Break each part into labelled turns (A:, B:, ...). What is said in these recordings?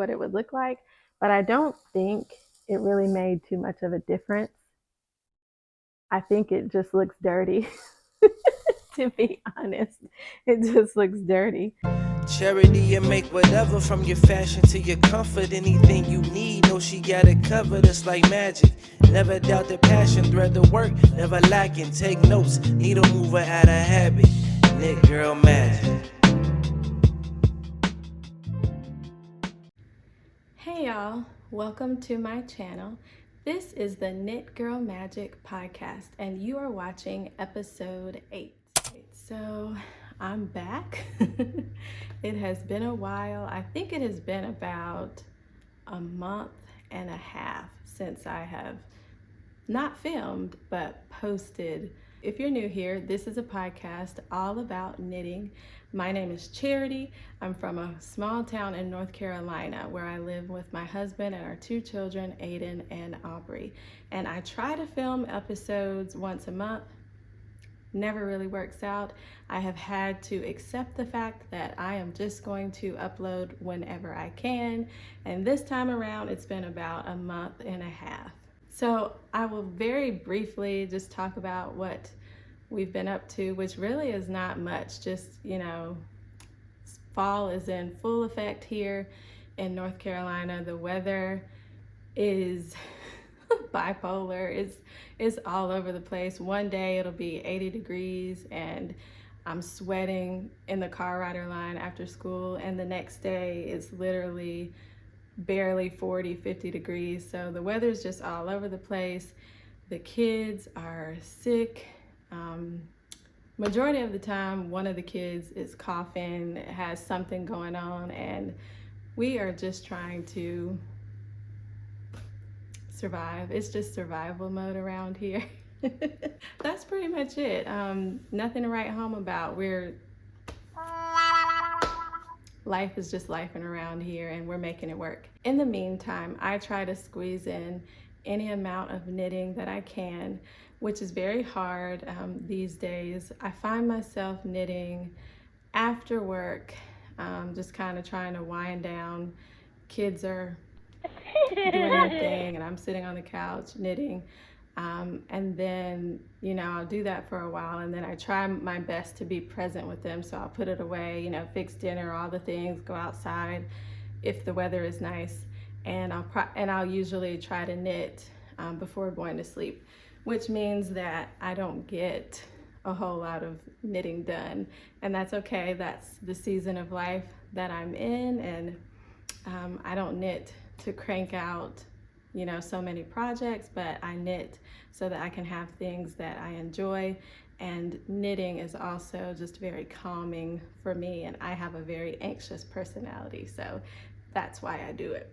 A: what it would look like, but I don't think it really made too much of a difference. I think it just looks dirty. To be honest, it just looks dirty.
B: Charity and make whatever, from your fashion to your comfort. Anything you need, know she got it covered. It's like magic. Never doubt the passion, thread the work, never lacking. Take notes, needle mover out of habit. Knit girl magic.
A: Hey y'all, welcome to my channel. This is the Knit Girl Magic podcast, and you are watching episode 8. So I'm back. It has been a while. I think it has been about a month and a half since I have not filmed, but posted. If you're new here, this is a podcast all about knitting. My name is Charity. I'm from a small town in North Carolina where I live with my husband and our 2 children, Aiden and Aubrey. And I try to film episodes once a month. Never really works out. I have had to accept the fact that I am just going to upload whenever I can. And this time around, it's been about a month and a half. So I will very briefly just talk about what we've been up to, which really is not much. Just, fall is in full effect here in North Carolina. The weather is bipolar. It's all over the place. One day it'll be 80 degrees and I'm sweating in the car rider line after school, and the next day it's literally barely 40, 50 degrees. So the weather's just all over the place. The kids are sick. Majority of the time, one of the kids is coughing, has something going on, and we are just trying to survive. It's just survival mode around here. That's pretty much it. Nothing to write home about. Life is just lifing around here, and we're making it work. In the meantime, I try to squeeze in any amount of knitting that I can, which is very hard these days. I find myself knitting after work, just kind of trying to wind down. Kids are doing their thing and I'm sitting on the couch knitting. And then, I'll do that for a while, and then I try my best to be present with them. So I'll put it away, fix dinner, all the things, go outside if the weather is nice. And I'll usually try to knit before going to sleep, which means that I don't get a whole lot of knitting done. And that's okay. That's the season of life that I'm in. And I don't knit to crank out so many projects, but I knit so that I can have things that I enjoy. And knitting is also just very calming for me, and I have a very anxious personality, so that's why I do it.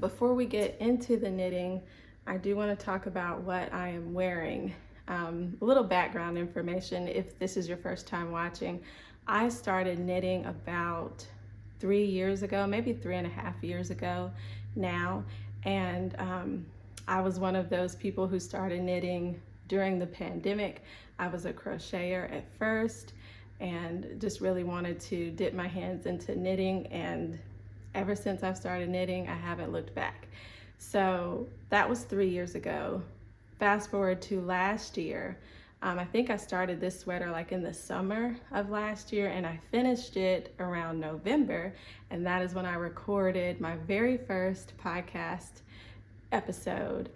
A: Before we get into the knitting, I do want to talk about what I am wearing. A little background information if this is your first time watching. I started knitting about 3 years ago, maybe 3.5 years ago now. And I was one of those people who started knitting during the pandemic. I was a crocheter at first and just really wanted to dip my hands into knitting. And ever since I've started knitting, I haven't looked back. So that was 3 years ago. Fast forward to last year. I think I started this sweater like in the summer of last year, and I finished it around November, and that is when I recorded my very first podcast episode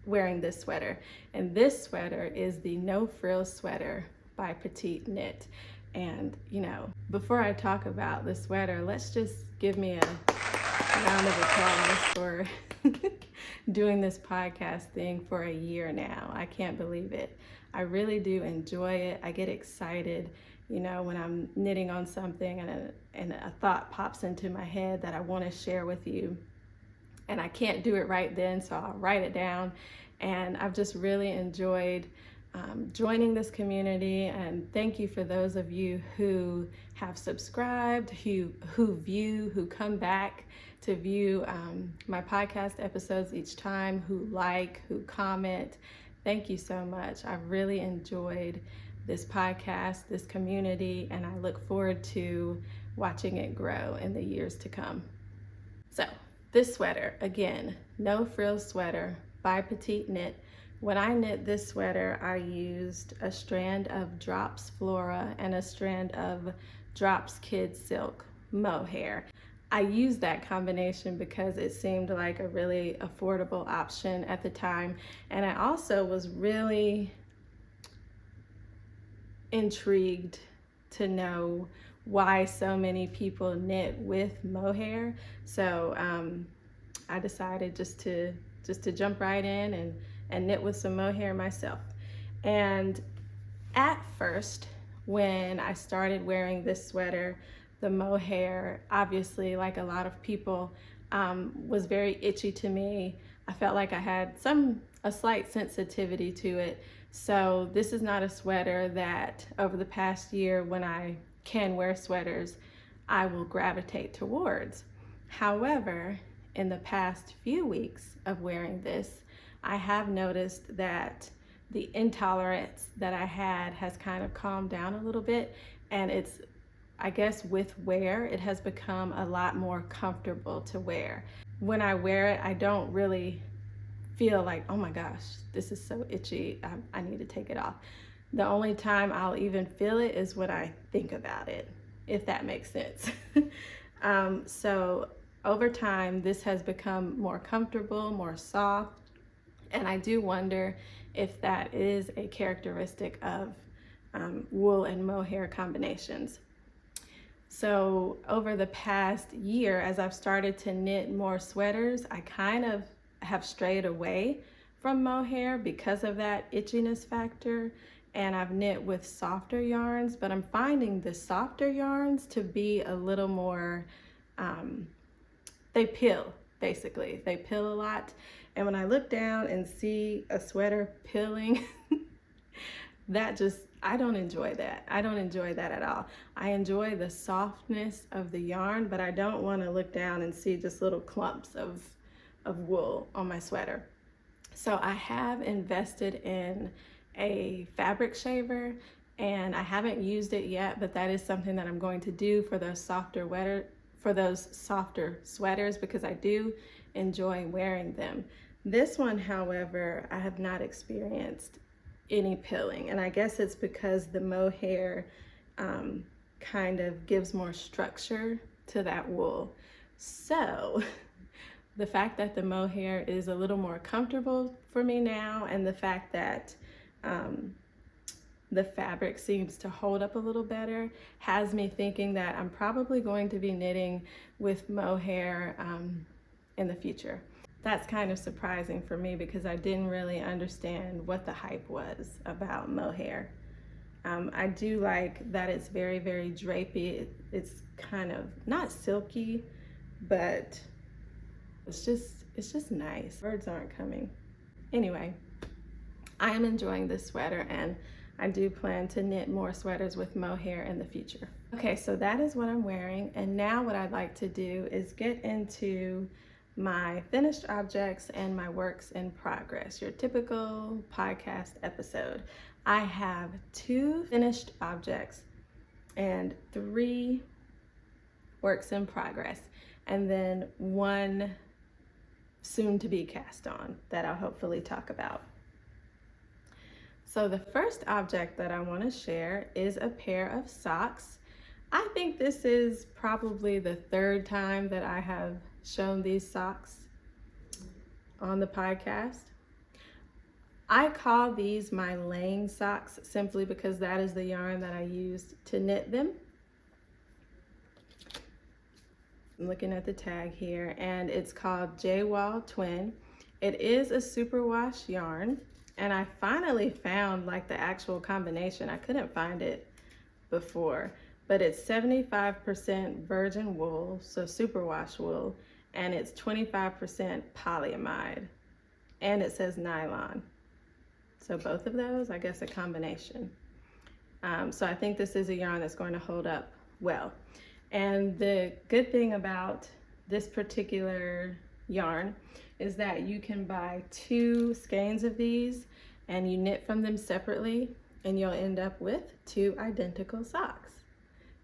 A: wearing this sweater. And this sweater is the No Frills sweater by Petite Knit. And before I talk about the sweater, let's just give me a round of applause for doing this podcast thing for a year now. I can't believe it. I really do enjoy it. I get excited, when I'm knitting on something and a thought pops into my head that I want to share with you. And I can't do it right then, so I'll write it down. And I've just really enjoyed joining this community. And thank you for those of you who have subscribed, who come back to view my podcast episodes each time, who comment. Thank you so much. I've really enjoyed this podcast, this community, and I look forward to watching it grow in the years to come. So this sweater, again, No Frills sweater by Petite Knit. When I knit this sweater, I used a strand of Drops Flora and a strand of Drops Kid Silk mohair. I used that combination because it seemed like a really affordable option at the time. And I also was really intrigued to know why so many people knit with mohair. So I decided just to jump right in and knit with some mohair myself. And at first, when I started wearing this sweater, the mohair, obviously, like a lot of people, was very itchy to me. I felt like I had a slight sensitivity to it. So this is not a sweater that over the past year, when I can wear sweaters, I will gravitate towards. However, in the past few weeks of wearing this, I have noticed that the intolerance that I had has kind of calmed down a little bit, and it's, I guess with wear, it has become a lot more comfortable to wear. When I wear it, I don't really feel like, oh my gosh, this is so itchy, I need to take it off. The only time I'll even feel it is when I think about it, if that makes sense. So over time, this has become more comfortable, more soft, and I do wonder if that is a characteristic of wool and mohair combinations. So over the past year, as I've started to knit more sweaters, I kind of have strayed away from mohair because of that itchiness factor, and I've knit with softer yarns, but I'm finding the softer yarns to be a little more, they pill, basically. They pill a lot. And when I look down and see a sweater pilling, I don't enjoy that. I don't enjoy that at all. I enjoy the softness of the yarn, but I don't want to look down and see just little clumps of wool on my sweater. So I have invested in a fabric shaver, and I haven't used it yet, but that is something that I'm going to do for those softer sweaters, because I do enjoy wearing them. This one, however, I have not experienced any pilling, and I guess it's because the mohair kind of gives more structure to that wool. So the fact that the mohair is a little more comfortable for me now, and the fact that the fabric seems to hold up a little better, has me thinking that I'm probably going to be knitting with mohair in the future. That's kind of surprising for me because I didn't really understand what the hype was about mohair. I do like that it's very, very drapey. It's kind of not silky, but it's just nice. Birds aren't coming. Anyway, I am enjoying this sweater, and I do plan to knit more sweaters with mohair in the future. Okay, so that is what I'm wearing, and now what I'd like to do is get into my finished objects and my works in progress, your typical podcast episode. I have 2 finished objects and 3 works in progress, and then 1 soon to be cast on that I'll hopefully talk about. So the first object that I want to share is a pair of socks. I think this is probably the 3rd time that I have shown these socks on the podcast. I call these my laying socks simply because that is the yarn that I used to knit them. I'm looking at the tag here, and it's called J-Wall Twin. It is a superwash yarn, and I finally found like the actual combination. I couldn't find it before, but it's 75% virgin wool, so superwash wool, and it's 25% polyamide, and it says nylon. So both of those, I guess a combination. So I think this is a yarn that's going to hold up well. And the good thing about this particular yarn is that you can buy 2 skeins of these and you knit from them separately, and you'll end up with 2 identical socks.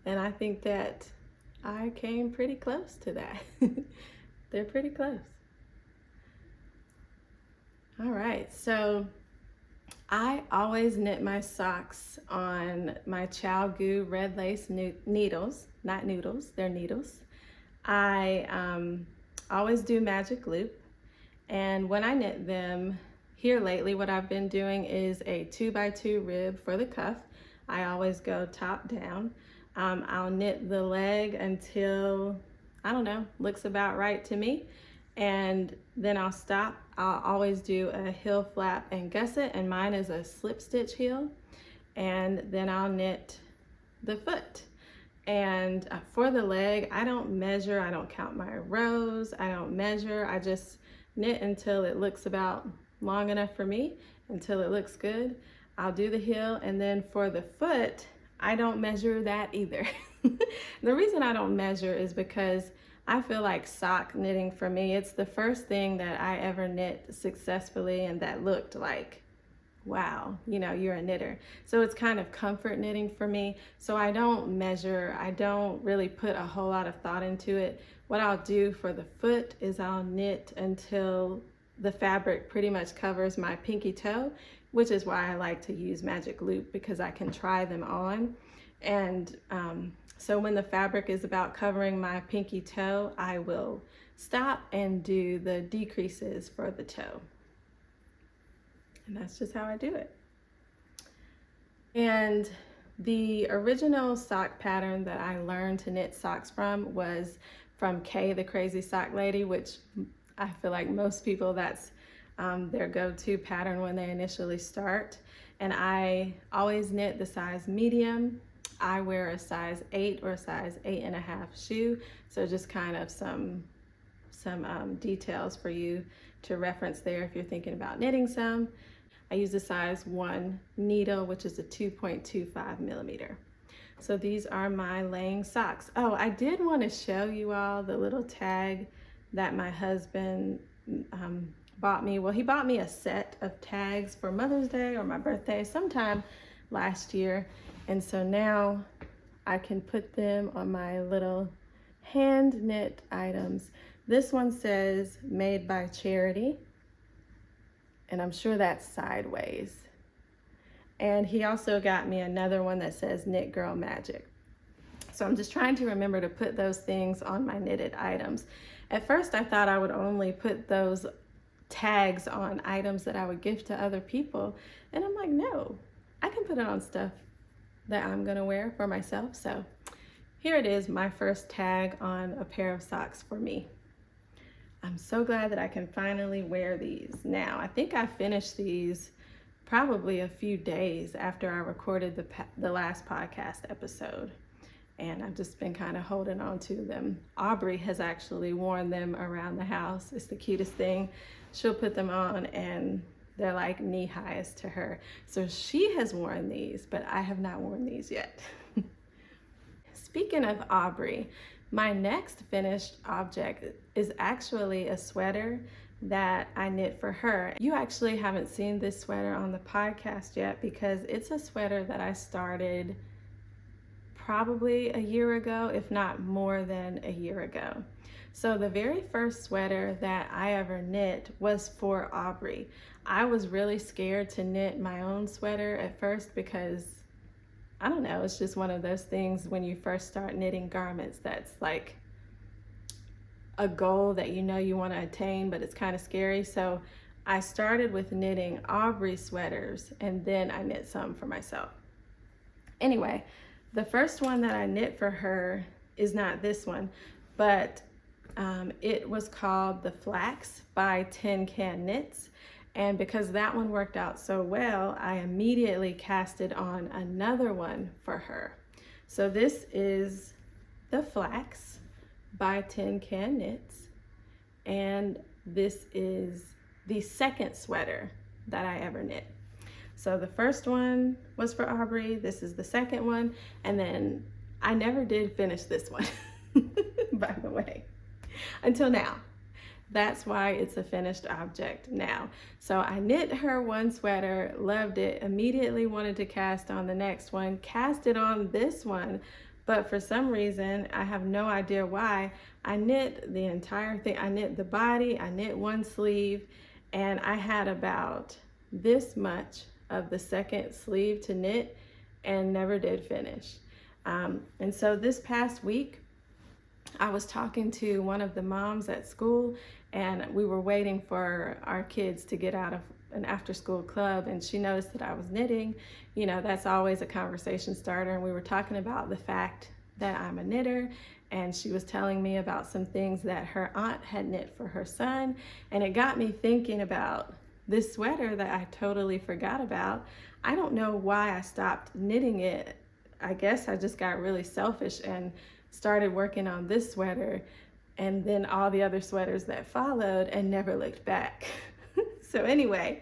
A: And I think that I came pretty close to that. they're pretty close. All right, so I always knit my socks on my Chow Goo red lace needles, not noodles, they're needles. I always do magic loop, and when I knit them, here lately what I've been doing is a 2x2 rib for the cuff. I always go top down. I'll knit the leg until, I don't know, looks about right to me, and then I'll stop. I'll always do a heel flap and gusset, and mine is a slip stitch heel, and then I'll knit the foot. And for the leg, I don't measure, I don't count my rows, I don't measure, I just knit until it looks about long enough for me, until it looks good. I'll do the heel, and then for the foot, I don't measure that either. The reason I don't measure is because I feel like sock knitting for me, it's the first thing that I ever knit successfully and that looked like, wow, you know, you're a knitter. So it's kind of comfort knitting for me. So I don't measure, I don't really put a whole lot of thought into it. What I'll do for the foot is I'll knit until the fabric pretty much covers my pinky toe, which is why I like to use magic loop, because I can try them on. And so when the fabric is about covering my pinky toe, I will stop and do the decreases for the toe. And that's just how I do it. And the original sock pattern that I learned to knit socks from was from Kay, the Crazy Sock Lady, which I feel like most people, that's their go-to pattern when they initially start. And I always knit the size medium. I wear a size 8 or a size 8.5 shoe. So just kind of some details for you to reference there if you're thinking about knitting some. I use a size 1 needle, which is a 2.25 millimeter. So these are my laying socks. Oh, I did want to show you all the little tag that my husband bought me. Well, he bought me a set of tags for Mother's Day or my birthday sometime last year. And so now I can put them on my little hand knit items. This one says made by Charity, and I'm sure that's sideways. And he also got me another one that says Knit Girl Magic. So I'm just trying to remember to put those things on my knitted items. At first I thought I would only put those tags on items that I would gift to other people. And I'm like, no, I can put it on stuff that I'm gonna wear for myself. So here it is, my first tag on a pair of socks for me. I'm so glad that I can finally wear these now. I think I finished these probably a few days after I recorded the last podcast episode. And I've just been kind of holding on to them. Aubrey has actually worn them around the house. It's the cutest thing. She'll put them on and they're like knee highs to her. So she has worn these, but I have not worn these yet. Speaking of Aubrey, my next finished object is actually a sweater that I knit for her. You actually haven't seen this sweater on the podcast yet because it's a sweater that I started probably a year ago, if not more than a year ago. So the very first sweater that I ever knit was for Aubrey. I was really scared to knit my own sweater at first because, I don't know, it's just one of those things when you first start knitting garments that's like a goal that you know you want to attain, but it's kind of scary. So I started with knitting Aubrey sweaters and then I knit some for myself. Anyway, the first one that I knit for her is not this one, but it was called the Flax by Tin Can Knits. And because that one worked out so well, I immediately casted on another one for her. So this is the Flax by Tin Can Knits. And this is the second sweater that I ever knit. So the first one was for Aubrey. This is the second one. And then I never did finish this one, by the way, until now. That's why it's a finished object now. So I knit her one sweater, loved it, immediately wanted to cast on the next one, cast it on this one, But for some reason, I have no idea why, I knit the entire thing. I knit the body, I knit one sleeve, and I had about this much of the second sleeve to knit and never did finish. And so this past week, I was talking to one of the moms at school, and we were waiting for our kids to get out of an after-school club, and she noticed that I was knitting. You know, that's always a conversation starter, and we were talking about the fact that I'm a knitter, and she was telling me about some things that her aunt had knit for her son, and it got me thinking about this sweater that I totally forgot about. I don't know why I stopped knitting it. I guess I just got really selfish and started working on this sweater and then all the other sweaters that followed and never looked back. So anyway,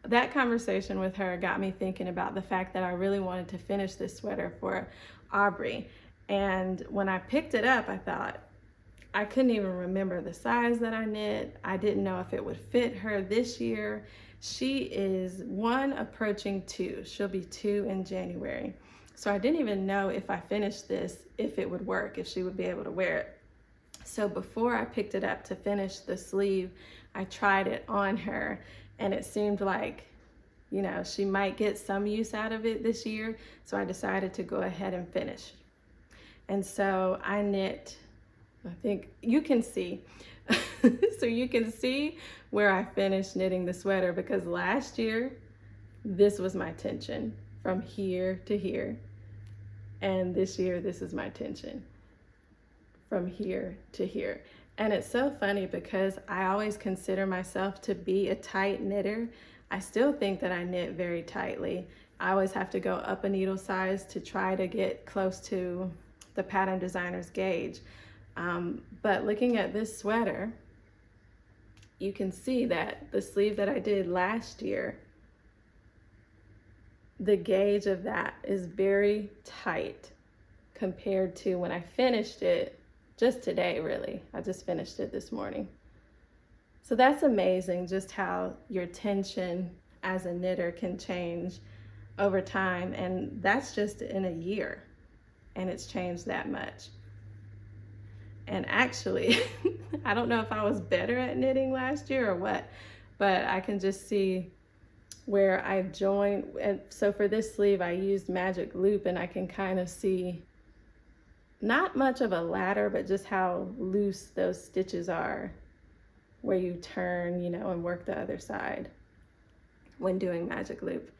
A: that conversation with her got me thinking about the fact that I really wanted to finish this sweater for Aubrey. And when I picked it up, I thought, I couldn't even remember the size that I knit. I didn't know if it would fit her this year. She is 1 approaching 2. She'll be 2 in January. So I didn't even know if I finished this, if it would work, if she would be able to wear it. So before I picked it up to finish the sleeve, I tried it on her, and it seemed like, you know, she might get some use out of it this year. So I decided to go ahead and finish. And so I knit, I think you can see, so you can see where I finished knitting the sweater, because last year, this was my tension from here to here. And this year, this is my tension from here to here. And it's so funny because I always consider myself to be a tight knitter. I still think that I knit very tightly. I always have to go up a needle size to try to get close to the pattern designer's gauge. But looking at this sweater, you can see that the sleeve that I did last year, the gauge of that is very tight compared to when I finished it just today, really. I just finished it this morning. So that's amazing, just how your tension as a knitter can change over time. And that's just in a year, and it's changed that much. And actually, I don't know if I was better at knitting last year or what, but I can just see where I joined. And so for this sleeve, I used magic loop, and I can kind of see not much of a ladder, but just how loose those stitches are where you turn, you know, and work the other side when doing magic loop.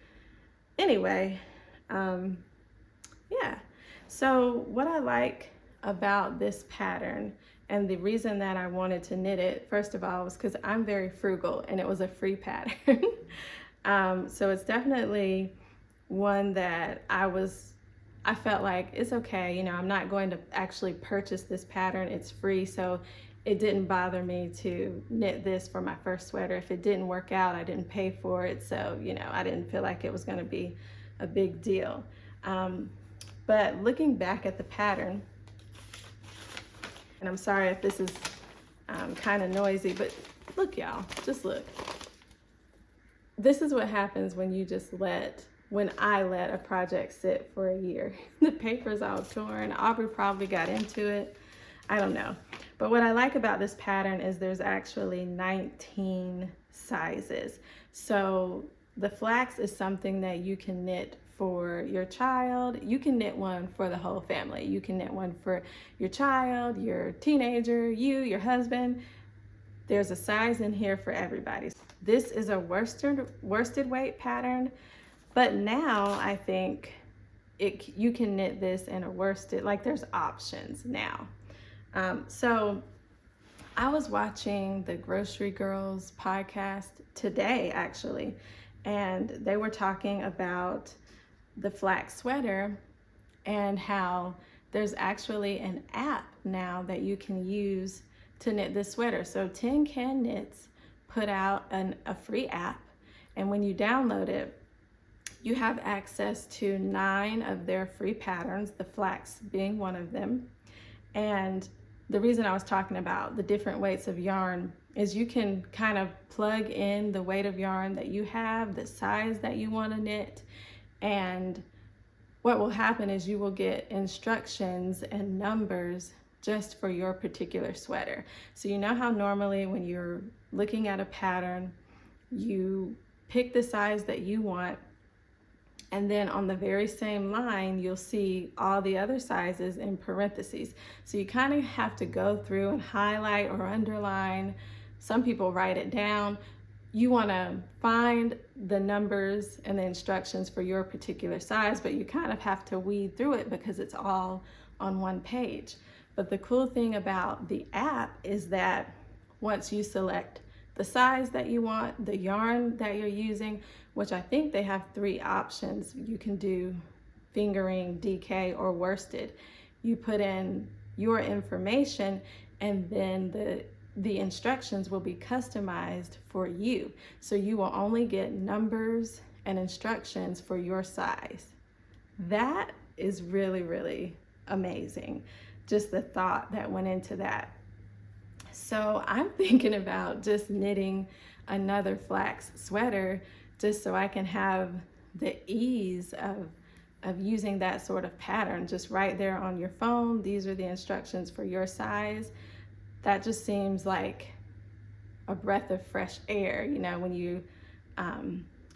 A: Anyway, yeah. So what I like about this pattern, and the reason that I wanted to knit it, first of all, was because I'm very frugal, and it was a free pattern. So it's definitely one that I felt like it's okay, you know, I'm not going to actually purchase this pattern, it's free, so it didn't bother me to knit this for my first sweater. If it didn't work out, I didn't pay for it, so, you know, I didn't feel like it was going to be a big deal. But looking back at the pattern, and I'm sorry if this is kind of noisy, but look, y'all, just look. This is what happens when you just when I let a project sit for a year. The paper's all torn. Aubrey probably got into it. I don't know. But what I like about this pattern is there's actually 19 sizes. So the flax is something that you can knit for your child. You can knit one for the whole family. You can knit one for your child, your teenager, you, your husband. There's a size in here for everybody. This is a worsted weight pattern, but now I think you can knit this in a worsted, like there's options now. So I was watching the Grocery Girls podcast today, actually, and they were talking about the flax sweater and how there's actually an app now that you can use to knit this sweater. So Tin Can Knits put out a free app, and when you download it, you have access to 9 of their free patterns, the flax being one of them. And the reason I was talking about the different weights of yarn is you can kind of plug in the weight of yarn that you have, the size that you want to knit. And what will happen is you will get instructions and numbers just for your particular sweater. So you know how normally when you're looking at a pattern, you pick the size that you want, and then on the very same line, you'll see all the other sizes in parentheses. So you kind of have to go through and highlight or underline. Some people write it down. You want to find the numbers and the instructions for your particular size, but you kind of have to weed through it because it's all on one page. But the cool thing about the app is that once you select the size that you want, the yarn that you're using, which I think they have 3 options. You can do fingering, DK, or worsted. You put in your information, and then the instructions will be customized for you. So you will only get numbers and instructions for your size. That is really, really amazing. Just the thought that went into that. So I'm thinking about just knitting another flax sweater just so I can have the ease of using that sort of pattern just right there on your phone. These are the instructions for your size. That just seems like a breath of fresh air, you know, when you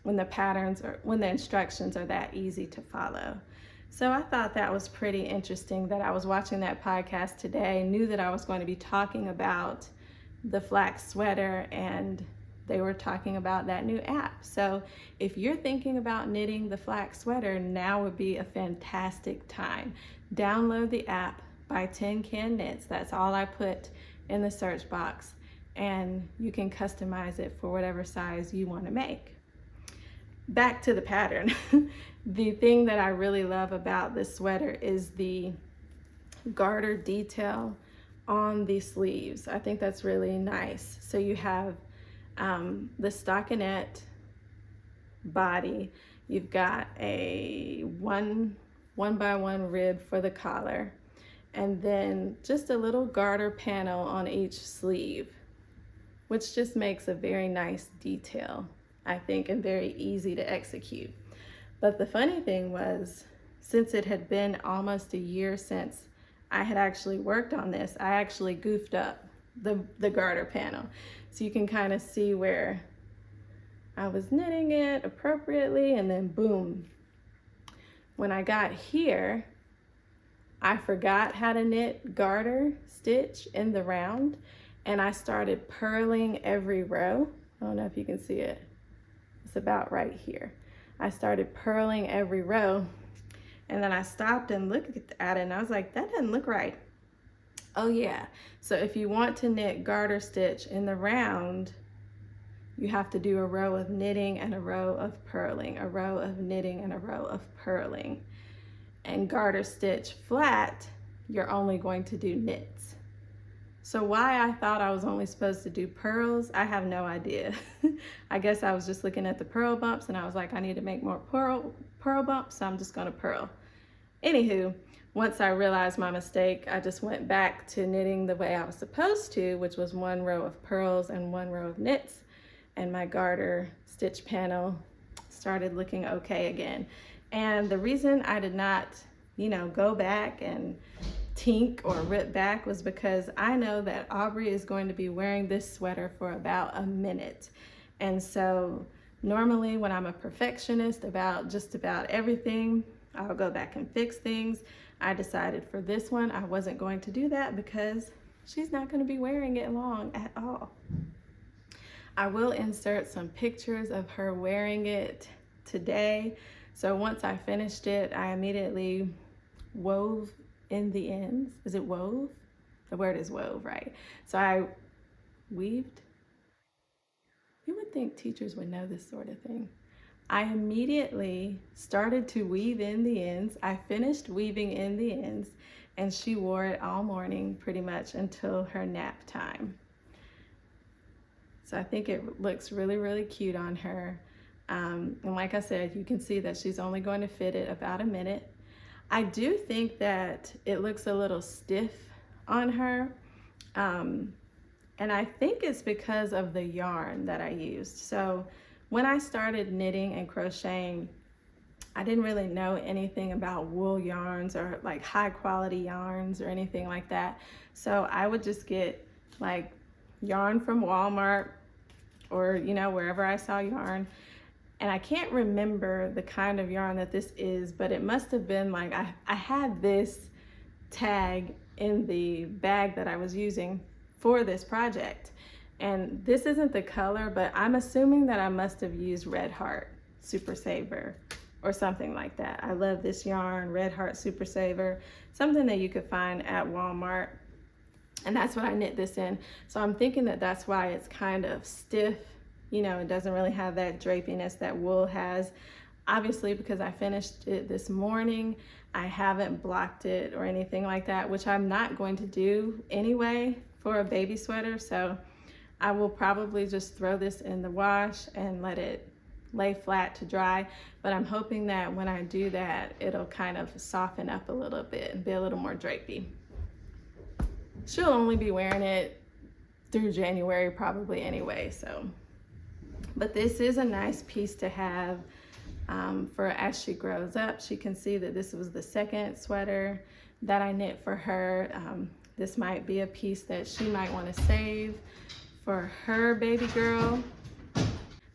A: when the instructions are that easy to follow. So I thought that was pretty interesting that I was watching that podcast today, knew that I was going to be talking about the flax sweater, and they were talking about that new app. So if you're thinking about knitting the flax sweater, now would be a fantastic time. Download the app by Tin Can Knits. That's all I put in the search box, and you can customize it for whatever size you want to make. Back to the pattern. The thing that I really love about this sweater is the garter detail on the sleeves. I think that's really nice. So you have the stockinette body. You've got a one by one rib for the collar, and then just a little garter panel on each sleeve, which just makes a very nice detail, I think, and very easy to execute. But the funny thing was, since it had been almost a year since I had actually worked on this, I actually goofed up the garter panel. So you can kind of see where I was knitting it appropriately, and then boom. When I got here, I forgot how to knit garter stitch in the round, and I started purling every row. I don't know if you can see it. It's about right here. I started purling every row, and then I stopped and looked at it, and I was like, that doesn't look right. Oh yeah, so if you want to knit garter stitch in the round, you have to do a row of knitting and a row of purling, a row of knitting and a row of purling. And garter stitch flat, you're only going to do knits. So why I thought I was only supposed to do purls, I have no idea. I guess I was just looking at the purl bumps and I was like, I need to make more purl bumps, so I'm just gonna purl. Anywho, once I realized my mistake, I just went back to knitting the way I was supposed to, which was 1 row of purls and 1 row of knits, and my garter stitch panel started looking okay again. And the reason I did not, go back and tink or rip back was because I know that Aubrey is going to be wearing this sweater for about a minute. And so normally when I'm a perfectionist about just about everything, I'll go back and fix things. I decided for this one, I wasn't going to do that because she's not going to be wearing it long at all. I will insert some pictures of her wearing it today. So once I finished it, I immediately wove in the ends. Is it wove? The word is wove, right? So I weaved. You would think teachers would know this sort of thing. I immediately started to weave in the ends. I finished weaving in the ends, and she wore it all morning pretty much until her nap time. So I think it looks really, really cute on her. And like I said, you can see that she's only going to fit it about a minute. I do think that it looks a little stiff on her. And I think it's because of the yarn that I used. So when I started knitting and crocheting I didn't really know anything about wool yarns or like high quality yarns or anything like that. So I would just get like yarn from Walmart or, you know, wherever I saw yarn. And I can't remember the kind of yarn that this is, but it must have been like, I had this tag in the bag that I was using for this project. And this isn't the color, but I'm assuming that I must have used Red Heart Super Saver or something like that. I love this yarn, Red Heart Super Saver, something that you could find at Walmart. And that's what I knit this in. So I'm thinking that that's why it's kind of stiff. You know, it doesn't really have that drapiness that wool has. Obviously, because I finished it this morning, I haven't blocked it or anything like that, which I'm not going to do anyway for a baby sweater. So I will probably just throw this in the wash and let it lay flat to dry. But I'm hoping that when I do that, it'll kind of soften up a little bit and be a little more drapey. She'll only be wearing it through January probably anyway, so. But this is a nice piece to have for as she grows up. She can see that this was the second sweater that I knit for her. This might be a piece that she might want to save for her baby girl.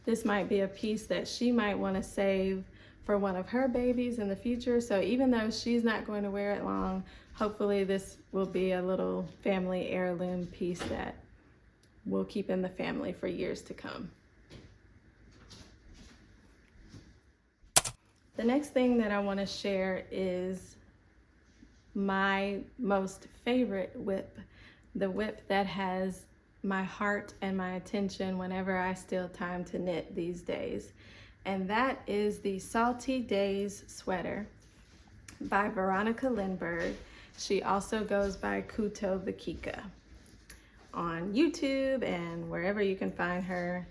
A: This might be a piece that she might want to save for one of her babies in the future. So even though she's not going to wear it long, hopefully this will be a little family heirloom piece that we'll keep in the family for years to come. The next thing that I want to share is my most favorite whip, the whip that has my heart and my attention whenever I steal time to knit these days. And that is the Salty Days sweater by Veronica Lindbergh. She also goes by Kuto Vakika on YouTube and wherever you can find her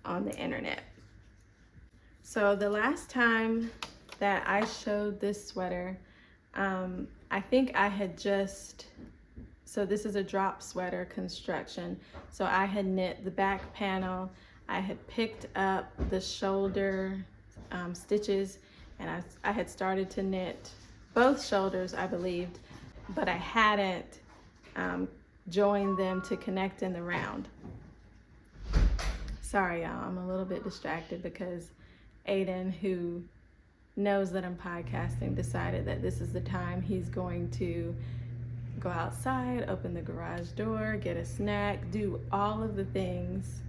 A: on the internet. So the last time that I showed this sweater, I think I had just, so this is a drop sweater construction. So I had knit the back panel, I had picked up the shoulder stitches, and I had started to knit both shoulders, I believed, but I hadn't joined them to connect in the round. Sorry y'all, I'm a little bit distracted because Aiden, who knows that I'm podcasting, decided that this is the time he's going to go outside, open the garage door, get a snack, do all of the things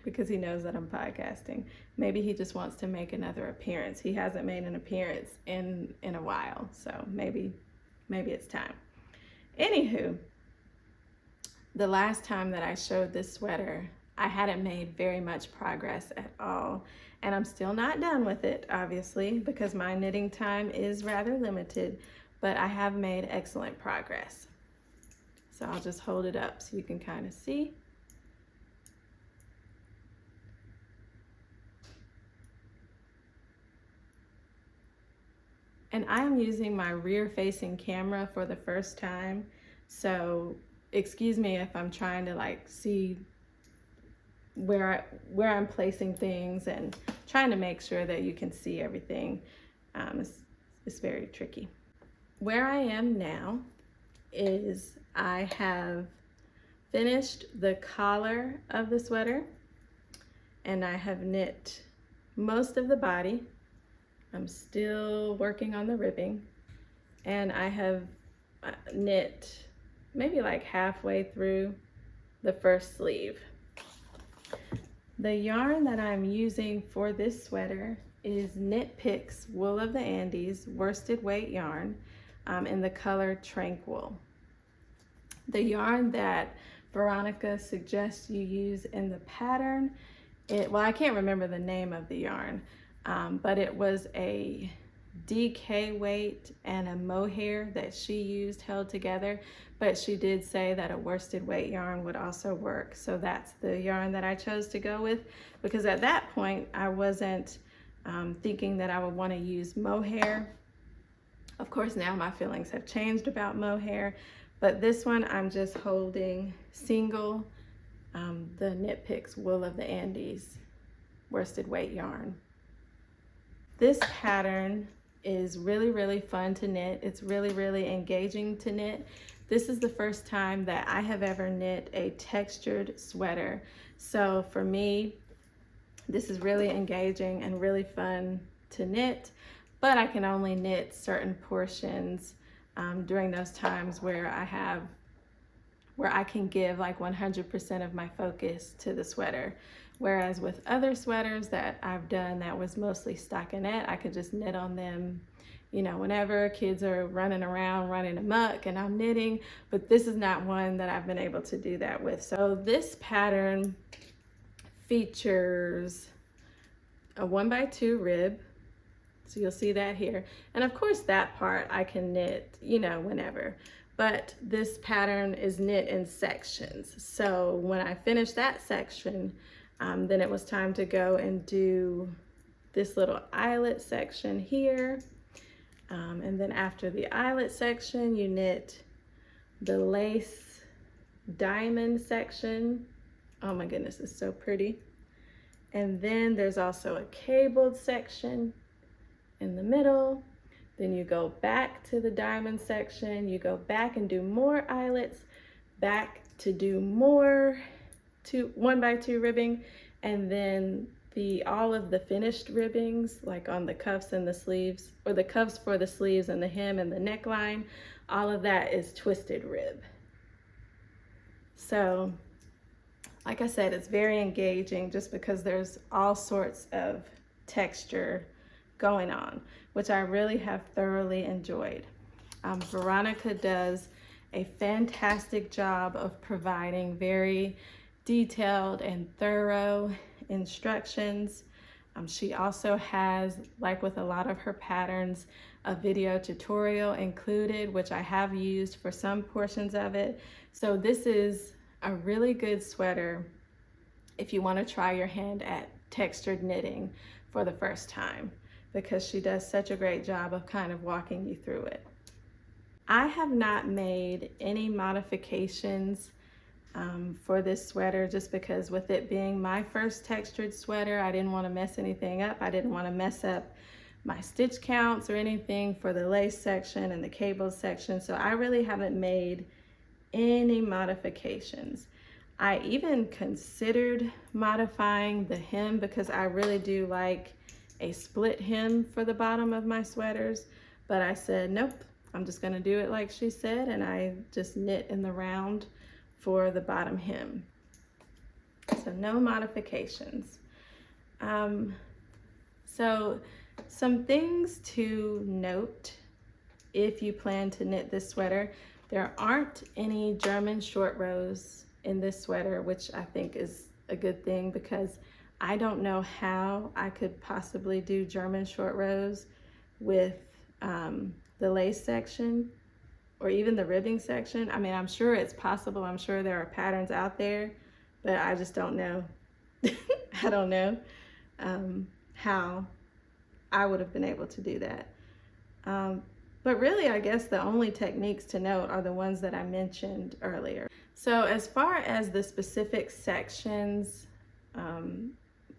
A: because he knows that I'm podcasting. Maybe he just wants to make another appearance. He hasn't made an appearance in a while, so maybe it's time. Anywho, the last time that I showed this sweater, I hadn't made very much progress at all. And I'm still not done with it, obviously, because my knitting time is rather limited, but I have made excellent progress. So I'll just hold it up so you can kind of see. And I'm using my rear-facing camera for the first time, so excuse me if I'm trying to like see where I'm placing things and trying to make sure that you can see everything. It's very tricky. Where I am now is I have finished the collar of the sweater and I have knit most of the body. I'm still working on the ribbing, and I have knit maybe like halfway through the first sleeve. The yarn that I'm using for this sweater is Knit Picks Wool of the Andes worsted weight yarn in the color Tranquil. The yarn that Veronica suggests you use in the pattern, well, I can't remember the name of the yarn, but it was a DK weight and a mohair that she used held together, but she did say that a worsted weight yarn would also work. So that's the yarn that I chose to go with, because at that point I wasn't thinking that I would want to use mohair. Of course, now my feelings have changed about mohair, but this one I'm just holding single, the Knit Picks Wool of the Andes worsted weight yarn. This pattern is really, really fun to knit. It's really, really engaging to knit. This is the first time that I have ever knit a textured sweater. So for me, this is really engaging and really fun to knit, but I can only knit certain portions during those times where I can give like 100% of my focus to the sweater. Whereas with other sweaters that I've done that was mostly stockinette, I could just knit on them, you know, whenever kids are running around, running amok and I'm knitting, but this is not one that I've been able to do that with. So this pattern features a 1x2 rib. So you'll see that here. And of course that part I can knit, you know, whenever. But this pattern is knit in sections. So when I finished that section, then it was time to go and do this little eyelet section here. And then after the eyelet section, you knit the lace diamond section. Oh my goodness, it's so pretty. And then there's also a cabled section in the middle. Then you go back to the diamond section, you go back and do more eyelets, back to do more 1x2 ribbing, and then all of the finished ribbings, like on the cuffs and the sleeves, or the cuffs for the sleeves and the hem and the neckline, all of that is twisted rib. So, like I said, it's very engaging just because there's all sorts of texture going on, which I really have thoroughly enjoyed. Veronica does a fantastic job of providing very detailed and thorough instructions. She also has, like with a lot of her patterns, a video tutorial included, which I have used for some portions of it. So this is a really good sweater if you want to try your hand at textured knitting for the first time, because she does such a great job of kind of walking you through it. I have not made any modifications for this sweater, just because with it being my first textured sweater, I didn't want to mess anything up. I didn't want to mess up my stitch counts or anything for the lace section and the cable section. So I really haven't made any modifications. I even considered modifying the hem because I really do like a split hem for the bottom of my sweaters, but I said, nope, I'm just gonna do it like she said, and I just knit in the round for the bottom hem. So no modifications. So some things to note if you plan to knit this sweater: there aren't any German short rows in this sweater, which I think is a good thing, because I don't know how I could possibly do German short rows with the lace section or even the ribbing section. I mean, I'm sure it's possible. I'm sure there are patterns out there, but I just don't know. I don't know how I would have been able to do that. But really, I guess the only techniques to note are the ones that I mentioned earlier. So as far as the specific sections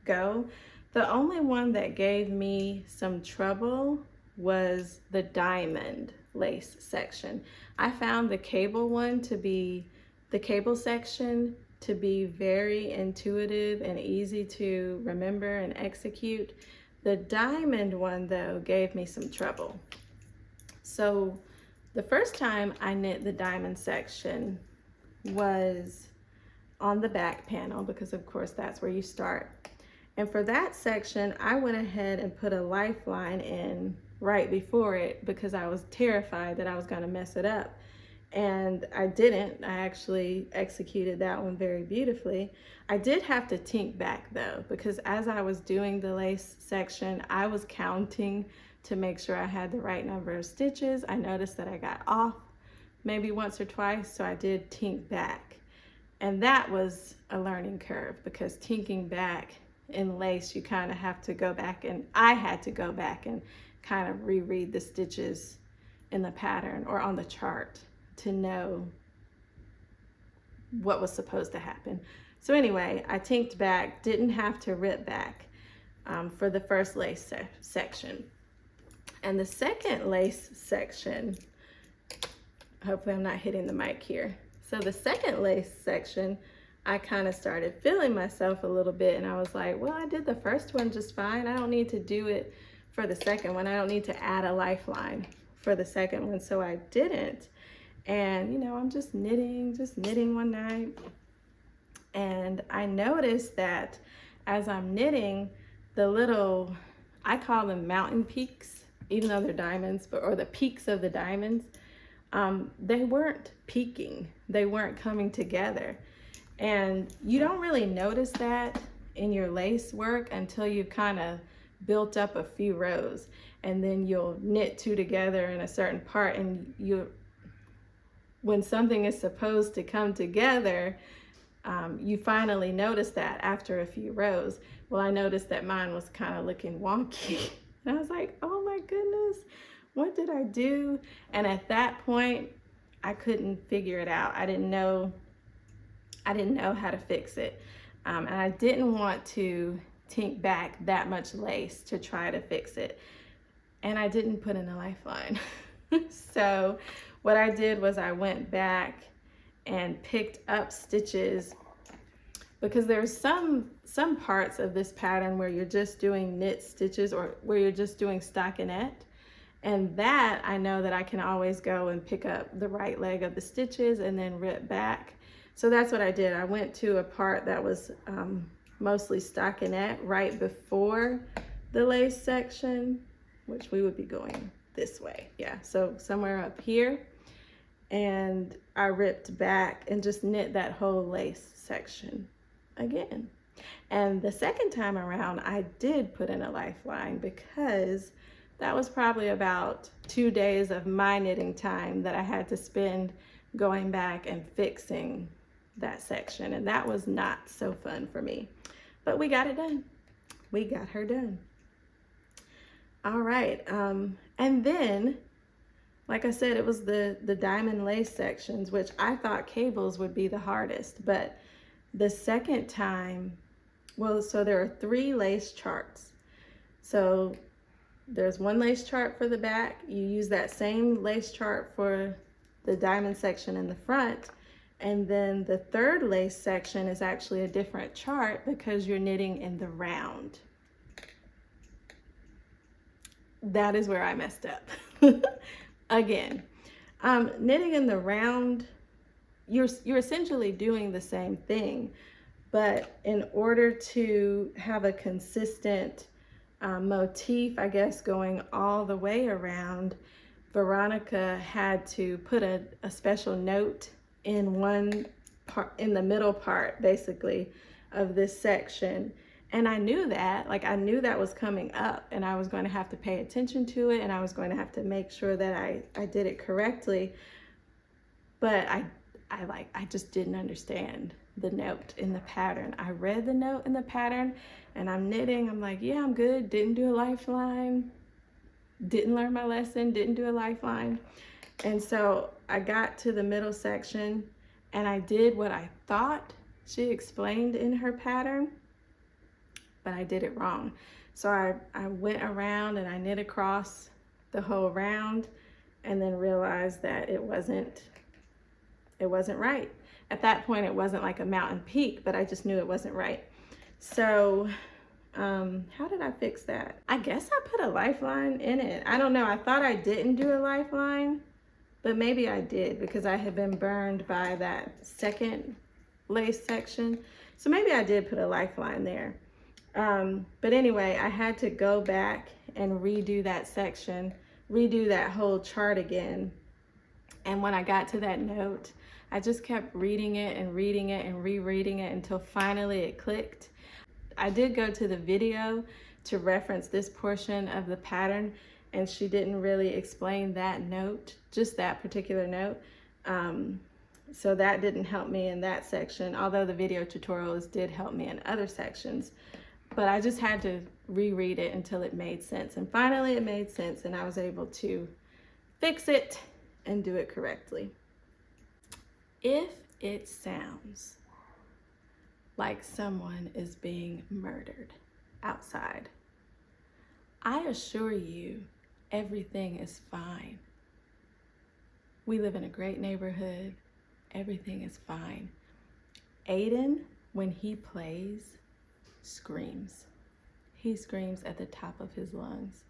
A: go, the only one that gave me some trouble was the diamond lace section. I found the cable section to be very intuitive and easy to remember and execute. The diamond one, though, gave me some trouble. So the first time I knit the diamond section was on the back panel, because of course that's where you start. And for that section, I went ahead and put a lifeline in right before it because I was terrified that I was going to mess it up. And I didn't. I actually executed that one very beautifully. I did have to tink back though, because as I was doing the lace section, I was counting to make sure I had the right number of stitches. I noticed that I got off maybe once or twice, so I did tink back. And that was a learning curve, because tinking back in lace, you kind of have to go back, and I had to go back and kind of reread the stitches in the pattern or on the chart to know what was supposed to happen. So anyway, I tinked back, didn't have to rip back. for the first lace section. And the second lace section, hopefully I'm not hitting the mic here. So the second lace section, I kind of started feeling myself a little bit, and I was like, well, I did the first one just fine. I don't need to do it for the second one. I don't need to add a lifeline for the second one. So I didn't. And you know, I'm just knitting one night. And I noticed that as I'm knitting, the little, I call them mountain peaks, even though they're diamonds, or the peaks of the diamonds, they weren't peaking. They weren't coming together. And you don't really notice that in your lace work until you've kind of built up a few rows, and then you'll knit two together in a certain part, and when something is supposed to come together, you finally notice that after a few rows. Well, I noticed that mine was kind of looking wonky. And I was like, oh my goodness, what did I do? And at that point, I couldn't figure it out. I didn't know how to fix it. And I didn't want to tink back that much lace to try to fix it. And I didn't put in a lifeline. So what I did was I went back and picked up stitches, because there's some parts of this pattern where you're just doing knit stitches, or where you're just doing stockinette. And that I know that I can always go and pick up the right leg of the stitches and then rip back. So that's what I did. I went to a part that was mostly stockinette right before the lace section, which we would be going this way. Yeah, so somewhere up here. And I ripped back and just knit that whole lace section again. And the second time around, I did put in a lifeline, because that was probably about 2 days of my knitting time that I had to spend going back and fixing that section. And that was not so fun for me, but we got it done. We got her done. All right. And then, like I said, it was the diamond lace sections, which I thought cables would be the hardest. But the second time, well, so there are 3 lace charts. So there's one lace chart for the back. You use that same lace chart for the diamond section in the front. And then the third lace section is actually a different chart, because you're knitting in the round. That is where I messed up. Again, knitting in the round, you're essentially doing the same thing, but in order to have a consistent motif, I guess, going all the way around, Veronica had to put a special note in one part, in the middle part, basically, of this section. And I knew that, like, I knew that was coming up, and I was going to have to pay attention to it, and I was going to have to make sure that I did it correctly. But I just didn't understand the note in the pattern. I read the note in the pattern, and I'm knitting. I'm like, yeah, I'm good. Didn't do a lifeline. Didn't learn my lesson. Didn't do a lifeline. And so I got to the middle section, and I did what I thought she explained in her pattern, but I did it wrong. So I went around and I knit across the whole round, and then realized that it wasn't right. At that point, it wasn't like a mountain peak, but I just knew it wasn't right. So how did I fix that? I guess I put a lifeline in it. I don't know. I thought I didn't do a lifeline, but maybe I did, because I had been burned by that second lace section. So maybe I did put a lifeline there. But anyway, I had to go back and redo that section, redo that whole chart again. And when I got to that note, I just kept reading it and reading it and rereading it until finally it clicked. I did go to the video to reference this portion of the pattern, and she didn't really explain that note, just that particular note. So that didn't help me in that section, although the video tutorials did help me in other sections. But I just had to reread it until it made sense. And finally it made sense, and I was able to fix it and do it correctly. If it sounds like someone is being murdered outside, I assure you, everything is fine. We live in a great neighborhood. Everything is fine. Aiden, when he plays, screams. He screams at the top of his lungs,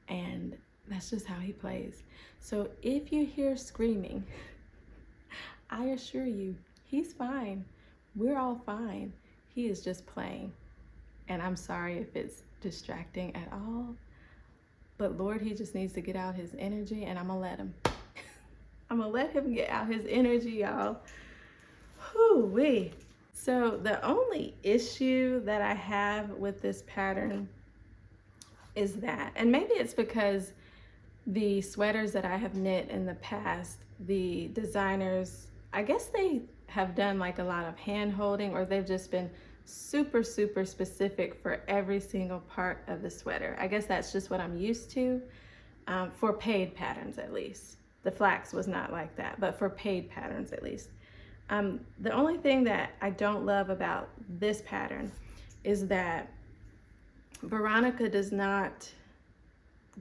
A: and that's just how he plays. So if you hear screaming, I assure you, he's fine. We're all fine. He is just playing. And I'm sorry if it's distracting at all, but Lord, he just needs to get out his energy, and I'm gonna let him. I'm gonna let him get out his energy, y'all. Whew-wee. So the only issue that I have with this pattern is that, and maybe it's because the sweaters that I have knit in the past, the designers, I guess they have done like a lot of hand holding, or they've just been super specific for every single part of the sweater. I guess that's just what I'm used to, for paid patterns at least. The Flax was not like that, but for paid patterns at least. The only thing that I don't love about this pattern is that Veronica does not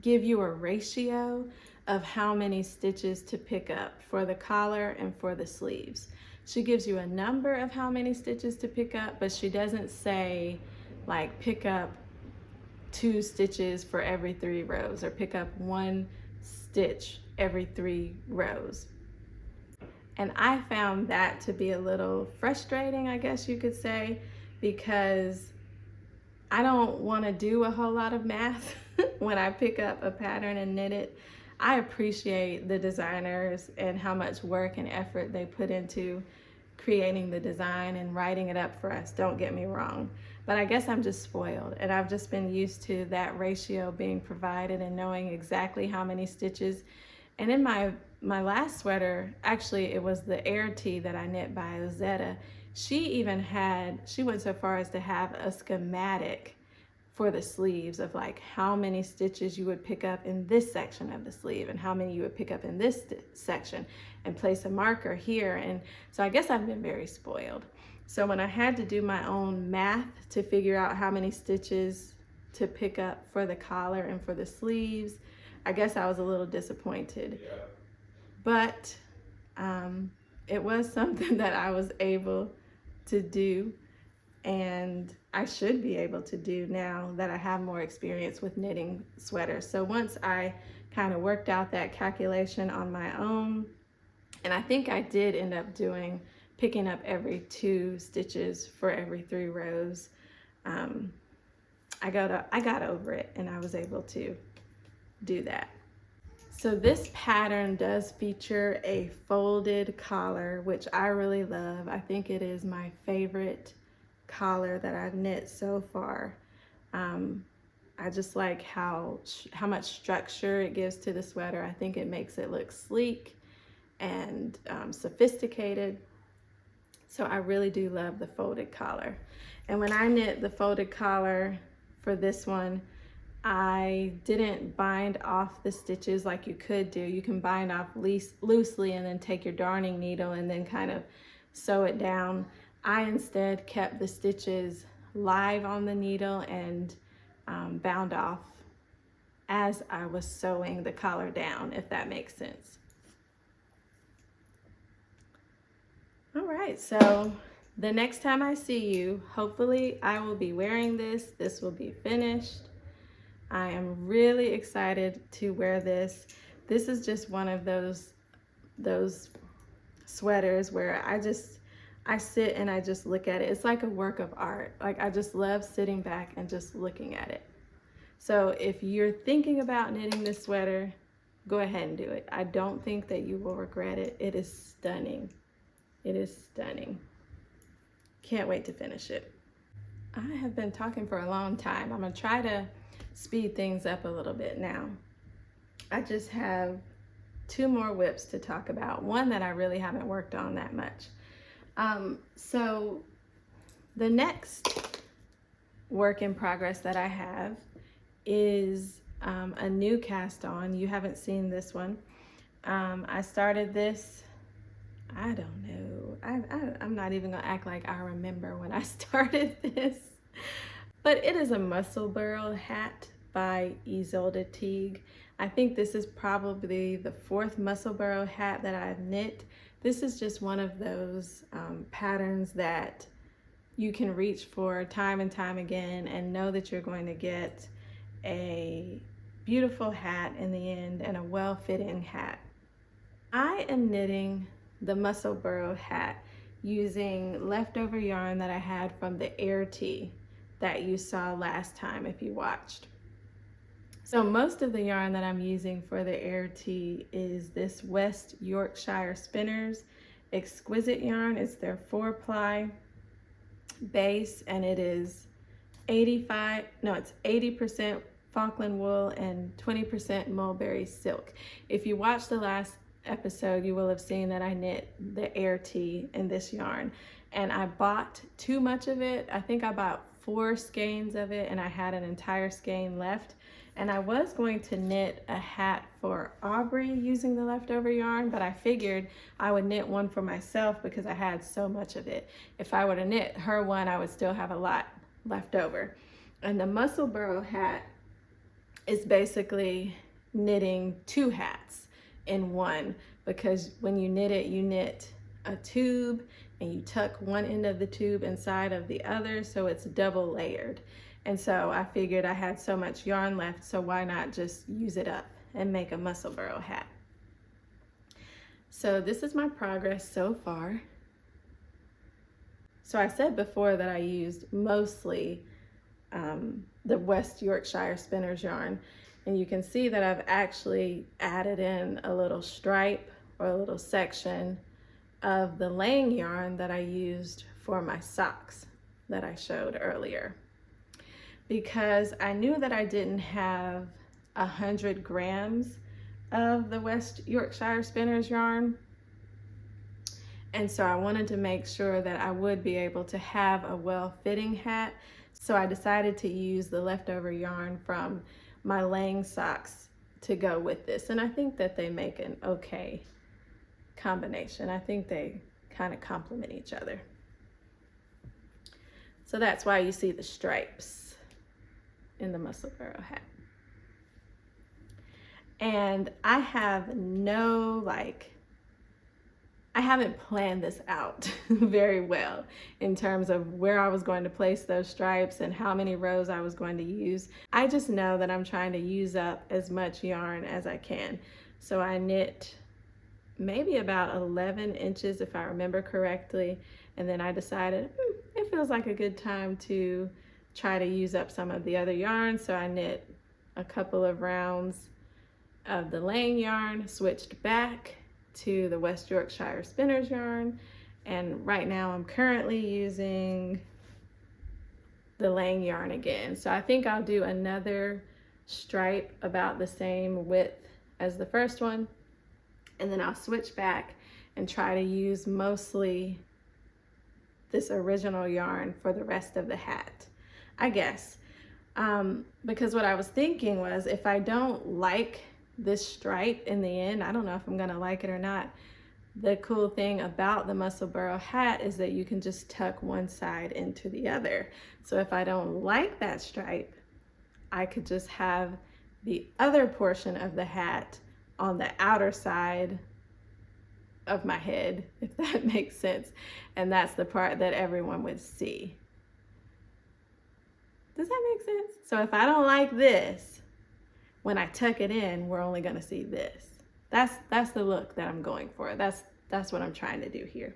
A: give you a ratio of how many stitches to pick up for the collar and for the sleeves. She gives you a number of how many stitches to pick up, but she doesn't say like pick up 2 stitches for every 3 rows, or pick up 1 stitch every 3 rows. And I found that to be a little frustrating, I guess you could say, because I don't want to do a whole lot of math when I pick up a pattern and knit it. I appreciate the designers and how much work and effort they put into creating the design and writing it up for us, don't get me wrong. But I guess I'm just spoiled, and I've just been used to that ratio being provided and knowing exactly how many stitches. And in my last sweater, actually it was the Air Tee that I knit by Ozetta, she went so far as to have a schematic for the sleeves of like how many stitches you would pick up in this section of the sleeve and how many you would pick up in this section, and place a marker here. And so I guess I've been very spoiled. So when I had to do my own math to figure out how many stitches to pick up for the collar and for the sleeves, I guess I was a little disappointed. Yeah. But it was something that I was able to do, and I should be able to do now that I have more experience with knitting sweaters. So once I kind of worked out that calculation on my own, and I think I did end up picking up every 2 stitches for every 3 rows, I got over it, and I was able to do that. So this pattern does feature a folded collar, which I really love. I think it is my favorite collar that I've knit so far. I just like how much structure it gives to the sweater. I think it makes it look sleek and sophisticated. So I really do love the folded collar. And when I knit the folded collar for this one, I didn't bind off the stitches like you could do. You can bind off loosely and then take your darning needle and then kind of sew it down. I instead kept the stitches live on the needle and bound off as I was sewing the collar down, if that makes sense. All right, so the next time I see you, hopefully I will be wearing this. This will be finished. I am really excited to wear this. This is just one of those sweaters where I sit and I just look at it. It's like a work of art. Like, I just love sitting back and just looking at it. So if you're thinking about knitting this sweater, go ahead and do it. I don't think that you will regret it. It is stunning. It is stunning. Can't wait to finish it. I have been talking for a long time. I'm gonna try to speed things up a little bit now. I just have 2 more whips to talk about. One that I really haven't worked on that much. So the next work in progress that I have is a new cast on. You haven't seen this one. I started this, I don't know. I'm not even gonna act like I remember when I started this, but it is a Musselburgh hat by Isolde Teague. I think this is probably the fourth Musselburgh hat that I've knit. This is just one of those patterns that you can reach for time and time again and know that you're going to get a beautiful hat in the end and a well-fitting hat. I am knitting the Musselburgh hat using leftover yarn that I had from the air tee that you saw last time if you watched. So most of the yarn that I'm using for the air tee is this West Yorkshire Spinners Exquisite yarn. It's their 4-ply base, and it is 80% Falkland wool and 20% mulberry silk. If you watched the last episode, you will have seen that I knit the air tee in this yarn, and I bought too much of it. I think I bought 4 skeins of it, and I had an entire skein left. And I was going to knit a hat for Aubrey using the leftover yarn, but I figured I would knit one for myself because I had so much of it. If I were to knit her one, I would still have a lot left over. And the Musselburgh hat is basically knitting 2 hats in one, because when you knit it, you knit a tube and you tuck one end of the tube inside of the other, so it's double layered. And so I figured I had so much yarn left, so why not just use it up and make a Musselburgh hat. So this is my progress so far. So I said before that I used mostly the West Yorkshire Spinners yarn, and you can see that I've actually added in a little stripe or a little section of the laying yarn that I used for my socks that I showed earlier, because I knew that I didn't have 100 grams of the West Yorkshire Spinners yarn. And so I wanted to make sure that I would be able to have a well-fitting hat. So I decided to use the leftover yarn from my laying socks to go with this. And I think that they make an okay combination. I think they kind of complement each other. So that's why you see the stripes in the Musselburgh hat. And I have I haven't planned this out very well in terms of where I was going to place those stripes and how many rows I was going to use. I just know that I'm trying to use up as much yarn as I can. So I knit maybe about 11 inches if I remember correctly, and then I decided it feels like a good time to try to use up some of the other yarn. So I knit a couple of rounds of the laying yarn, switched back to the West Yorkshire Spinners yarn, and right now I'm currently using the laying yarn again. So I think I'll do another stripe about the same width as the first one, and then I'll switch back and try to use mostly this original yarn for the rest of the hat, I guess. Because what I was thinking was, if I don't like this stripe in the end, I don't know if I'm gonna like it or not. The cool thing about the Musselburgh hat is that you can just tuck one side into the other. So if I don't like that stripe, I could just have the other portion of the hat on the outer side of my head, if that makes sense. And that's the part that everyone would see. Does that make sense? So if I don't like this, when I tuck it in, we're only gonna see this. That's the look that I'm going for. That's what I'm trying to do here.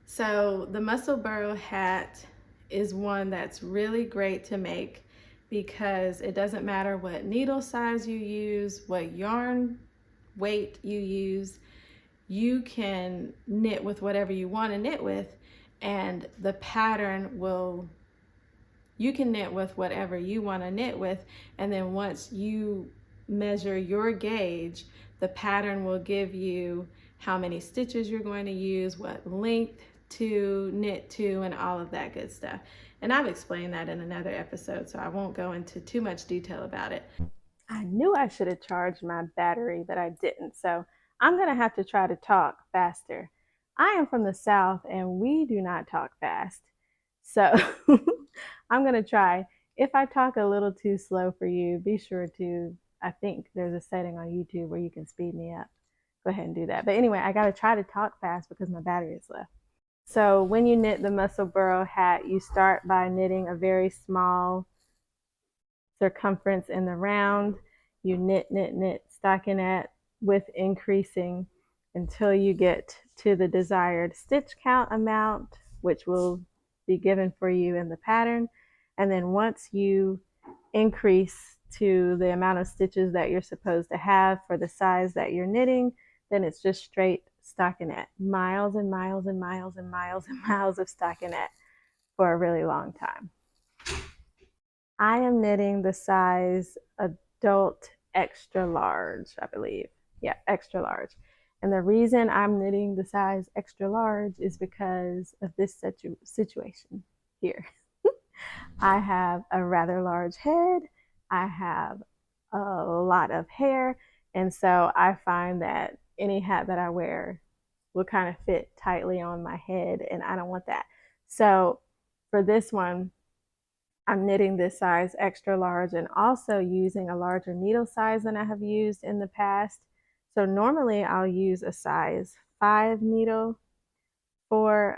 A: So the Musselburgh hat is one that's really great to make because it doesn't matter what needle size you use, what yarn weight you use, you can knit with whatever you want to knit with, and the pattern will, you can knit with whatever you want to knit with, and then once you measure your gauge, the pattern will give you how many stitches you're going to use, what length to knit to, and all of that good stuff. And I've explained that in another episode, so I won't go into too much detail about it. I knew I should have charged my battery, but I didn't, so I'm gonna have to try to talk faster. I am from the South and we do not talk fast. So I'm gonna try. If I talk a little too slow for you, be sure to, I think there's a setting on YouTube where you can speed me up. Go ahead and do that. But anyway, I got to try to talk fast because my battery is low. So when you knit the Musselburgh hat, you start by knitting a very small circumference in the round. You knit, knit, knit, stockinette with increasing until you get to the desired stitch count amount, which will be given for you in the pattern. And then once you increase to the amount of stitches that you're supposed to have for the size that you're knitting, then it's just straight stockinette. Miles and miles and miles and miles and miles of stockinette for a really long time. I am knitting the size adult extra large, I believe. Yeah, extra large. And the reason I'm knitting the size extra large is because of this situation here. I have a rather large head. I have a lot of hair. And so I find that any hat that I wear will kind of fit tightly on my head, and I don't want that. So for this one, I'm knitting this size extra large and also using a larger needle size than I have used in the past. So normally I'll use a size 5 needle for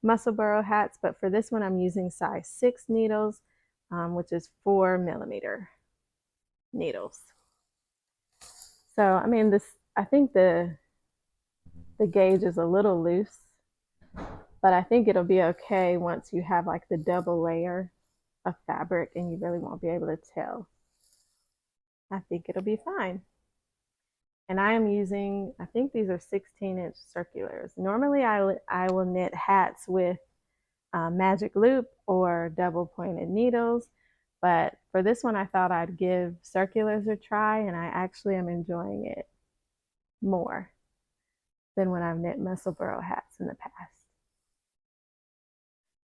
A: Musselburgh hats, but for this one I'm using size 6 needles, which is 4mm needles. So I mean, I think the gauge is a little loose, but I think it'll be okay once you have like the double layer of fabric and you really won't be able to tell. I think it'll be fine. And I am using, I think these are 16-inch circulars. Normally I will knit hats with magic loop or double pointed needles, but for this one I thought I'd give circulars a try, and I actually am enjoying it more than when I've knit Musselburgh hats in the past.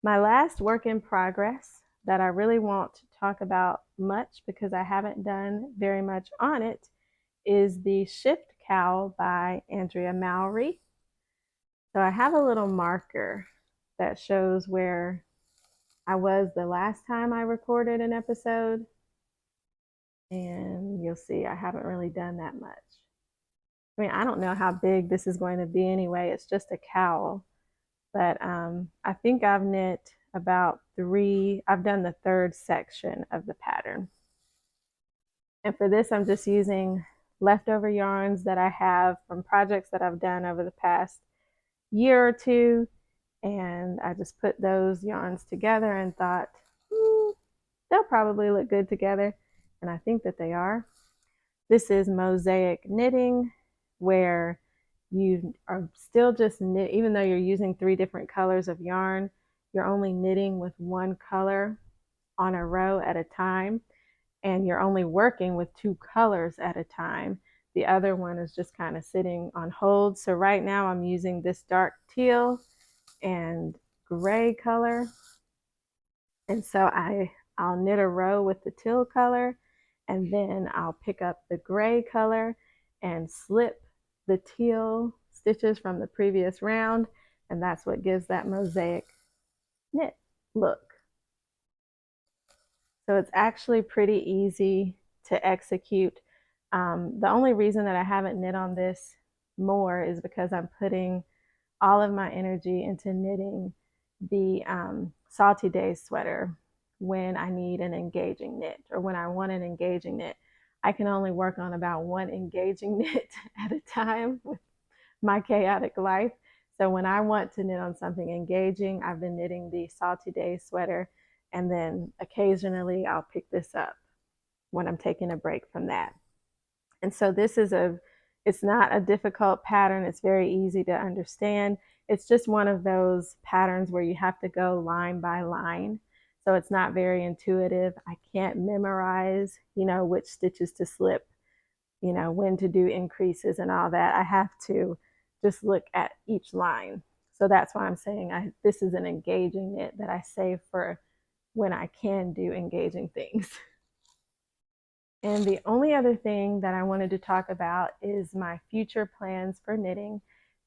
A: My last work in progress that I really won't talk about much because I haven't done very much on it is the Shift Cowl by Andrea Mowry. So I have a little marker that shows where I was the last time I recorded an episode, and you'll see I haven't really done that much. I mean, I don't know how big this is going to be anyway. It's just a cowl, but I think I've knit about 3. I've done the 3rd section of the pattern. And for this, I'm just using leftover yarns that I have from projects that I've done over the past year or two. And I just put those yarns together and thought, they'll probably look good together. And I think that they are. This is mosaic knitting, where you are still just knit, even though you're using 3 different colors of yarn, you're only knitting with one color on a row at a time, and you're only working with 2 colors at a time. The other one is just kind of sitting on hold. So right now I'm using this dark teal and gray color, and so I'll knit a row with the teal color, and then I'll pick up the gray color and slip the teal stitches from the previous round, and that's what gives that mosaic knit look. So it's actually pretty easy to execute. The only reason that I haven't knit on this more is because I'm putting all of my energy into knitting the Salty Days sweater when I need an engaging knit, or when I want an engaging knit. I can only work on about 1 engaging knit at a time with my chaotic life. So when I want to knit on something engaging, I've been knitting the Salty Days sweater, and then occasionally I'll pick this up when I'm taking a break from that. And so this is it's not a difficult pattern. It's very easy to understand. It's just one of those patterns where you have to go line by line. So it's not very intuitive. I can't memorize, which stitches to slip, when to do increases and all that. I have to just look at each line. So that's why I'm saying this is an engaging knit that I save for when I can do engaging things. And the only other thing that I wanted to talk about is my future plans for knitting.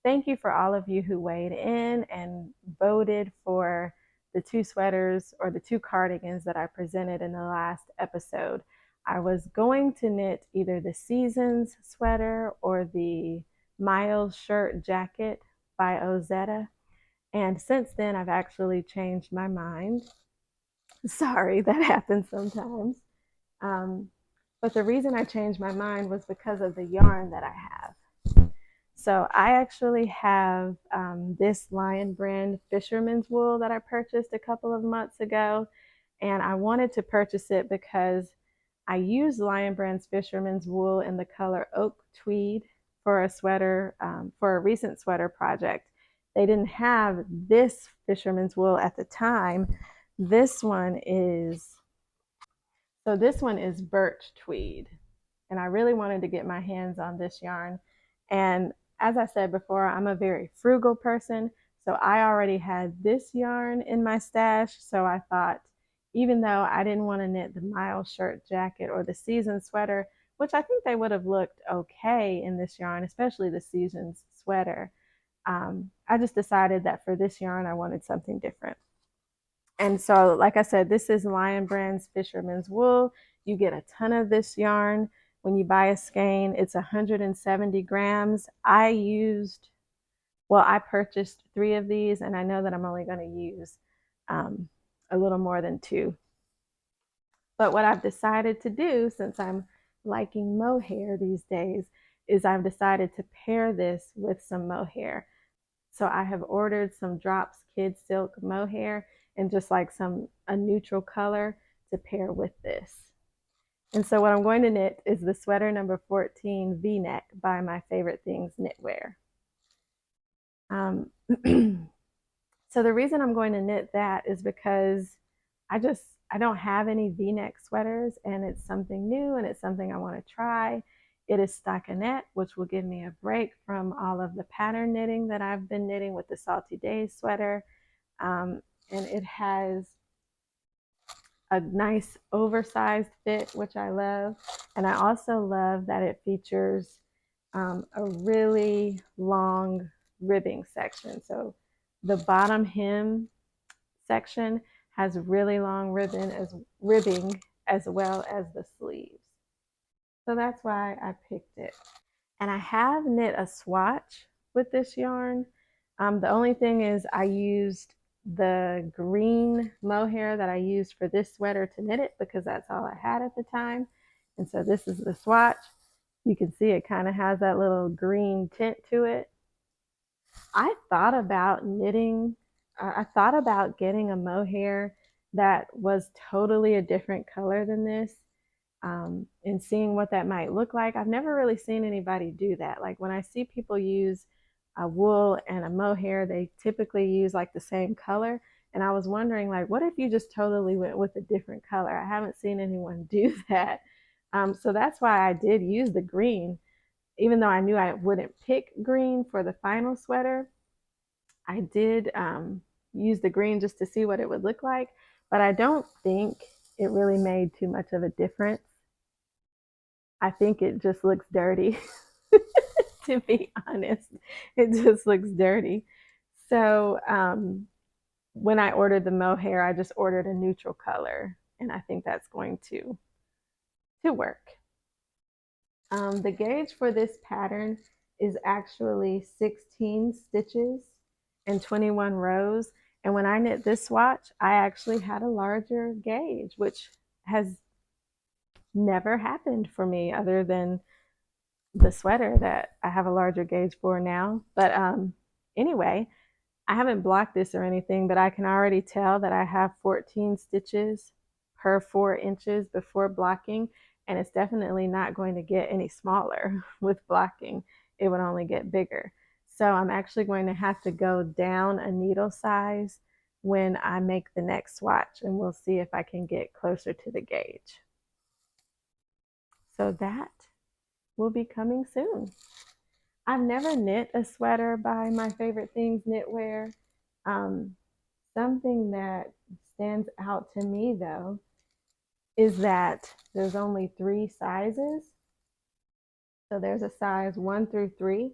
A: Thank you for all of you who weighed in and voted for the two sweaters or the two cardigans that I presented in the last episode. I was going to knit either the Seasons sweater or the Miles shirt jacket by Ozetta. And since then, I've actually changed my mind. Sorry, that happens sometimes. Um, but the reason I changed my mind was because of the yarn that I have. So I actually have this Lion Brand Fisherman's Wool that I purchased a couple of months ago. And I wanted to purchase it because I used Lion Brand's Fisherman's Wool in the color Oak Tweed for a sweater, for a recent sweater project. They didn't have this Fisherman's Wool at the time. This one is birch tweed, and I really wanted to get my hands on this yarn. And as I said before, I'm a very frugal person, so I already had this yarn in my stash. So I thought, even though I didn't want to knit the Miles shirt jacket or the Season sweater, which I think they would have looked okay in this yarn, especially the Seasons sweater, I just decided that for this yarn, I wanted something different. And so, like I said, this is Lion Brand's Fisherman's Wool. You get a ton of this yarn when you buy a skein. It's 170 grams. I purchased 3 of these, and I know that I'm only going to use a little more than 2. But what I've decided to do, since I'm liking mohair these days, is I've decided to pair this with some mohair. So I have ordered some Drops Kid Silk mohair and just like a neutral color to pair with this. And so what I'm going to knit is the sweater number 14 V-neck by My Favorite Things Knitwear. So the reason I'm going to knit that is because I don't have any V-neck sweaters, and it's something new and it's something I want to try. It is stockinette, which will give me a break from all of the pattern knitting that I've been knitting with the Salty Days sweater. And it has a nice oversized fit, which I love. And I also love that it features a really long ribbing section. So the bottom hem section has really long ribbing as well as the sleeves. So that's why I picked it. And I have knit a swatch with this yarn. The only thing is I used the green mohair that I used for this sweater to knit it because that's all I had at the time. And so this is the swatch. You can see it kind of has that little green tint to it. I thought about getting a mohair that was totally a different color than this, and seeing what that might look like. I've never really seen anybody do that. Like when I see people use a wool and a mohair, they typically use like the same color. And I was wondering, like, what if you just totally went with a different color? I haven't seen anyone do that. So that's why I did use the green. Even though I knew I wouldn't pick green for the final sweater, I did use the green just to see what it would look like. But I don't think it really made too much of a difference. I think it just looks dirty. To be honest, it just looks dirty. So when I ordered the mohair, I just ordered a neutral color, and I think that's going to work. The gauge for this pattern is actually 16 stitches and 21 rows. And when I knit this swatch, I actually had a larger gauge, which has never happened for me other than the sweater that I have a larger gauge for now. But anyway, I haven't blocked this or anything, but I can already tell that I have 14 stitches per 4 inches before blocking, and it's definitely not going to get any smaller with blocking. It would only get bigger. So I'm actually going to have to go down a needle size when I make the next swatch, and we'll see if I can get closer to the gauge. So that will be coming soon. I've never knit a sweater by My Favorite Things Knitwear. Something that stands out to me though is that there's only 3 sizes. So there's a size 1 through 3,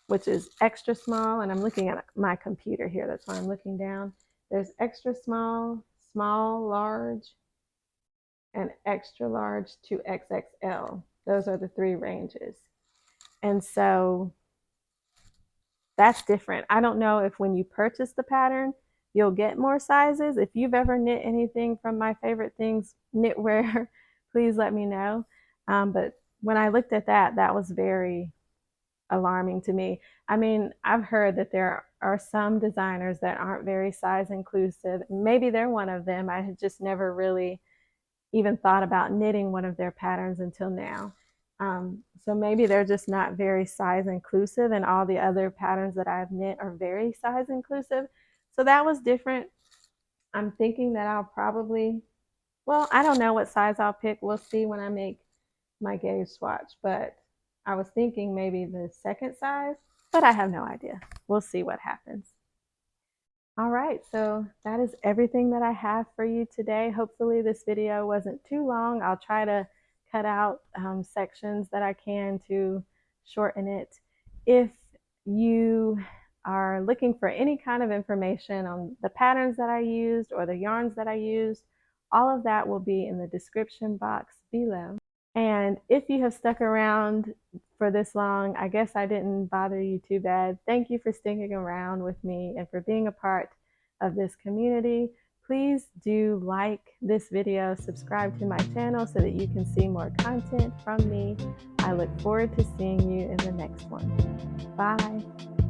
A: which is extra small, and I'm looking at my computer here, that's why I'm looking down. There's extra small, small, large, and extra large to XXL. Those are the 3 ranges. And so that's different. I don't know if when you purchase the pattern, you'll get more sizes. If you've ever knit anything from My Favorite Things knitwear, please let me know. But when I looked at that, that was very alarming to me. I mean, I've heard that there are some designers that aren't very size inclusive. Maybe they're one of them. I had just never really even thought about knitting one of their patterns until now. So maybe they're just not very size inclusive, and all the other patterns that I've knit are very size inclusive. So that was different. I'm thinking that I'll probably, well, I don't know what size I'll pick. We'll see when I make my gauge swatch, but I was thinking maybe the second size, but I have no idea. We'll see what happens. All right, so that is everything that I have for you today. Hopefully this video wasn't too long. I'll try to cut out sections that I can to shorten it. If you are looking for any kind of information on the patterns that I used or the yarns that I used, all of that will be in the description box below. And if you have stuck around for this long, I guess I didn't bother you too bad. Thank you for sticking around with me and for being a part of this community. Please do like this video, subscribe to my channel so that you can see more content from me. I look forward to seeing you in the next one. Bye.